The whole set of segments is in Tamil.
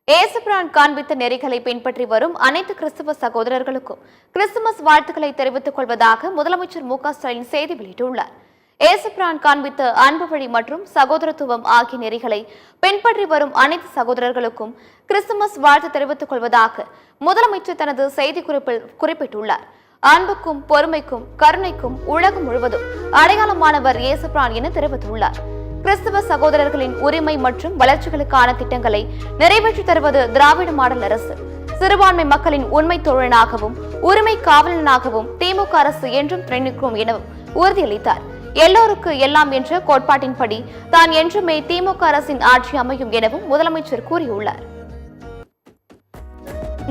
ஏசுபிரான் காண்பித்த நெறிகளை பின்பற்றி வரும் அனைத்து கிறிஸ்துவ சகோதரர்களுக்கும் கிறிஸ்துமஸ் வாழ்த்துக்களை தெரிவித்துக் கொள்வதாக முதலமைச்சர் மு.க.ஸ்டாலின் செய்தி வெளியிட்டுள்ளார். ஏசுபிரான் காண்பித்த அன்பு வழி மற்றும் சகோதரத்துவம் ஆகிய நெறிகளை பின்பற்றி வரும் அனைத்து சகோதரர்களுக்கும் கிறிஸ்துமஸ் வாழ்த்து தெரிவித்துக் கொள்வதாக முதலமைச்சர் தனது செய்திக்குறிப்பில் குறிப்பிட்டுள்ளார். அன்புக்கும் பொறுமைக்கும் கருணைக்கும் உலகம் முழுவதும் அடையாளமானவர் ஏசுபிரான் என தெரிவித்துள்ளார். கிறிஸ்தவ சகோதரர்களின் உரிமை மற்றும் வளர்ச்சிகளுக்கான திட்டங்களை நிறைவேற்றி தருவது திராவிட மாடல் அரசு. சிறுபான்மை மக்களின் உண்மை தோழனாகவும் உரிமை காவலனாகவும் திமுக அரசு என்றும் துணை நிற்கும் எனவும் உறுதியளித்தார். எல்லோருக்கு எல்லாம் என்ற கோட்பாட்டின்படி தான் என்றுமே திமுக அரசின் ஆட்சி அமையும் எனவும் முதலமைச்சர் கூறியுள்ளார்.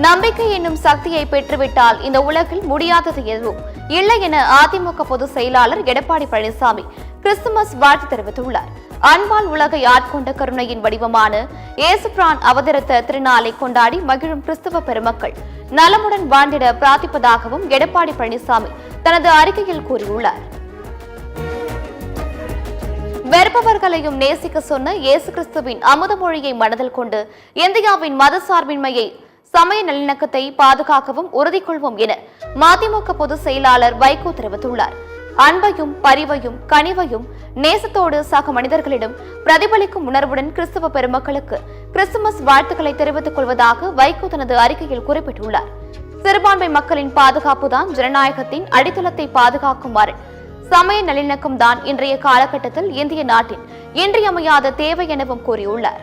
நம்பிக்கை என்னும் சக்தியை பெற்றுவிட்டால் இந்த உலகில் முடியாதது எதுவும் இல்லை என அதிமுக பொதுச் செயலாளர் எடப்பாடி பழனிசாமி கிறிஸ்துமஸ் வாழ்த்து தெரிவித்துள்ளார். அன்பால் உலகை ஆட்கொண்ட கருணையின் வடிவமான ஏசுபிரான் அவதரித்த திருநாளை கொண்டாடி மகிழும் கிறிஸ்தவ பெருமக்கள் நலமுடன் வாழ்ந்திட பிரார்த்திப்பதாகவும் எடப்பாடி பழனிசாமி தனது அறிக்கையில் கூறியுள்ளார். வெறுப்பவர்களையும் நேசிக்க சொன்ன இயேசு கிறிஸ்துவின் அமுத மொழியை மனதில் கொண்டு இந்தியாவின் மதசார்பின்மையை சமய நல்லிணக்கத்தை பாதுகாக்கவும் உறுதி கொள்வோம் என மதிமுக பொதுச் செயலாளர் வைகோ தெரிவித்துள்ளார். அன்பையும் பரிவையும் கனிவையும் நேசத்தோடு சக மனிதர்களிடம் பிரதிபலிக்கும் உணர்வுடன் கிறிஸ்தவ பெருமக்களுக்கு கிறிஸ்துமஸ் வாழ்த்துக்களை தெரிவித்துக் கொள்வதாக வைகோ தனது அறிக்கையில் குறிப்பிட்டுள்ளார். சிறுபான்மை மக்களின் பாதுகாப்புதான் ஜனநாயகத்தின் அடித்தளத்தை பாதுகாக்குமாறு சமய நல்லிணக்கம் தான் இன்றைய காலகட்டத்தில் இந்திய நாட்டின் இன்றியமையாத தேவை எனவும் கூறியுள்ளார்.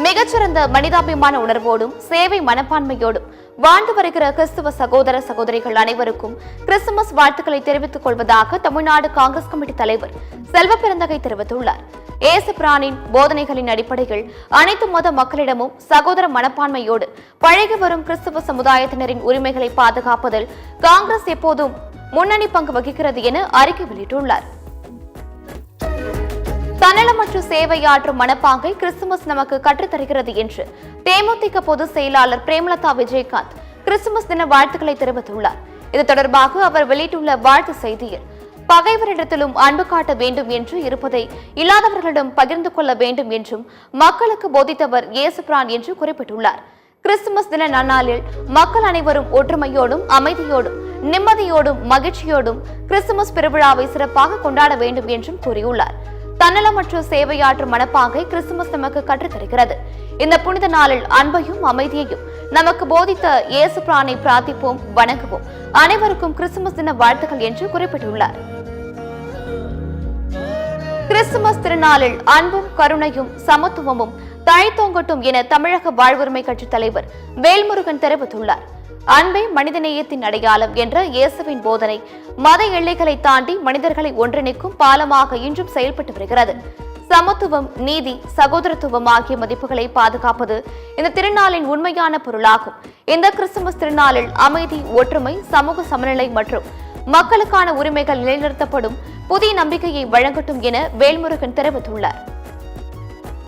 மிகச்சிறந்த மனிதாபிமான உணர்வோடும் சேவை மனப்பான்மையோடும் வாழ்ந்து வருகிற கிறிஸ்துவ சகோதர சகோதரிகள் அனைவருக்கும் கிறிஸ்துமஸ் வாழ்த்துக்களை தெரிவித்துக் கொள்வதாக தமிழ்நாடு காங்கிரஸ் கமிட்டி தலைவர் செல்வ பெருந்தகை தெரிவித்துள்ளார். ஏசுபிரானின் போதனைகளின் அடிப்படையில் அனைத்து மத மக்களிடமும் சகோதர மனப்பான்மையோடு பழகி வரும் கிறிஸ்துவ சமுதாயத்தினரின் உரிமைகளை பாதுகாப்பதில் காங்கிரஸ் எப்போதும் முன்னணி பங்கு வகிக்கிறது என அறிக்கை வெளியிட்டுள்ளார். தன்னலமற்ற சேவையாற்றும் மனப்பாங்கை கிறிஸ்துமஸ் நமக்கு கற்றுத்தருகிறது என்று தேமுதிக பொதுச் செயலாளர் பிரேமலதா விஜயகாந்த் கிறிஸ்துமஸ் தின வாழ்த்துக்களை தெரிவித்துள்ளார். இது தொடர்பாக அவர் வெளியிட்டுள்ள வாழ்த்து செய்தியில் பகைவரிடத்திலும் அன்பு காட்ட வேண்டும் என்று இருப்பதை இல்லாதவர்களிடம் பகிர்ந்து கொள்ள வேண்டும் என்றும் மக்களுக்கு போதித்தவர் ஏசுபிரான் என்று குறிப்பிட்டுள்ளார். கிறிஸ்துமஸ் தின நன்னாளில் மக்கள் அனைவரும் ஒற்றுமையோடும் அமைதியோடும் நிம்மதியோடும் மகிழ்ச்சியோடும் கிறிஸ்துமஸ் பெருவிழாவை சிறப்பாக கொண்டாட வேண்டும் என்றும் கூறியுள்ளார். தன்னலமற்ற சேவையாற்றும் மனப்பாங்கை கிறிஸ்துமஸ் நமக்கு கற்றுத்தருகிறது. இந்த புனித நாளில் அன்பையும் அமைதியையும் நமக்கு போதித்த ஏசுபிரானை பிரார்த்திப்போம், வணங்குவோம். அனைவருக்கும் கிறிஸ்துமஸ் தின வாழ்த்துக்கள் என்று குறிப்பிட்டுள்ளார். கிறிஸ்துமஸ் திருநாளில் அன்பும் கருணையும் சமத்துவமும் தழைத்தோங்கட்டும் என தமிழக வாழ்வுரிமை கட்சி தலைவர் வேல்முருகன் தெரிவித்துள்ளார். அன்பே மனிதநேயத்தின் அடையாளம் என்ற இயேசுவின் போதனை மத எல்லைகளை தாண்டி மனிதர்களை ஒன்றிணைக்கும் பாலமாக இன்றும் செயல்பட்டு வருகிறது. சமத்துவம், நீதி, சகோதரத்துவம் ஆகிய மதிப்புகளை பாதுகாப்பது இந்த திருநாளின் உண்மையான பொருளாகும். இந்த கிறிஸ்துமஸ் திருநாளில் அமைதி, ஒற்றுமை, சமூக சமநிலை மற்றும் மக்களுக்கான உரிமைகள் நிலைநிறுத்தப்படும் புதிய நம்பிக்கையை வழங்கட்டும் என வேல்முருகன் தெரிவித்துள்ளார்.